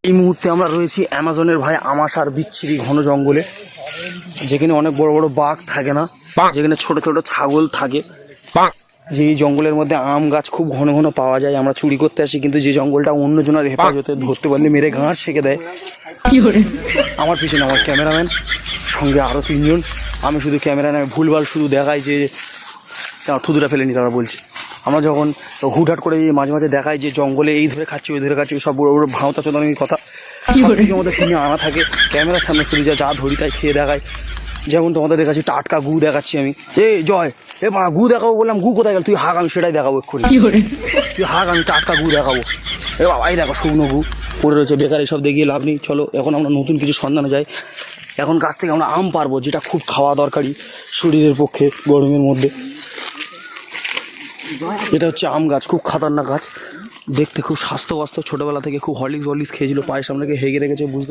এই মুহূর্তে আমরা রয়েছি অ্যামাজনের ভাই আমাশার বিচ্ছিরি ঘন জঙ্গলে, যেখানে অনেক বড় বড় বাঘ থাকে না, যেখানে ছোট ছোট ছাগল থাকে। যে এই জঙ্গলের মধ্যে আম গাছ খুব ঘন ঘন পাওয়া যায়। আমরা চুরি করতে আসি, কিন্তু যে জঙ্গলটা অন্যজনের হেফাজতে, ধরতে পারলে মেরে ঘাড় শেখে দেয়। আমার পিছনে আমার ক্যামেরাম্যান, সঙ্গে আরও 3 জন। আমি শুধু ক্যামেরাম্যান, ভুলভাল শুধু দেখাই যে থুতুটা ফেলেনি তারা বলছে। আমরা যখন হুটহাট করে মাঝে মাঝে দেখাই যে জঙ্গলে এই ধরে খাচ্ছি ওই ধরে খাচ্ছি, সব বড় বড় ভাঁওতা চোদানির কথা কিছু আমাদের টিমে আনা থাকে। ক্যামেরার সামনে শুধু যা ধরি তাই খেয়ে দেখায়। যেমন তোমাদের দেখাচ্ছি টাটকা গু দেখাচ্ছি আমি। জয় গু দেখাবো বললাম, গু কোথায় গেল? তুই হাঁক, আমি সেটাই দেখাবো এক্ষুনি। তুই হাঁক, আমি টাটকা গু দেখাবো। বাবা এই দেখো শুকনো গু পড়ে রয়েছে, বেকার এসব দেখিয়ে লাভ নেই। চলো এখন আমরা নতুন কিছু সন্ধানে যাই। এখন গাছ থেকে আমরা আম পারবো, যেটা খুব খাওয়া দরকারি শরীরের পক্ষে গরমের মধ্যে। এটা হচ্ছে আম গাছ, খুব খাতারনাক গাছ, দেখতে খুব স্বাস্থ্য। ছোটোবেলা থেকে খুব হরলিক্স খেয়েছিল, পায়ের সামনে হেগে রেখেছে, বুঝতে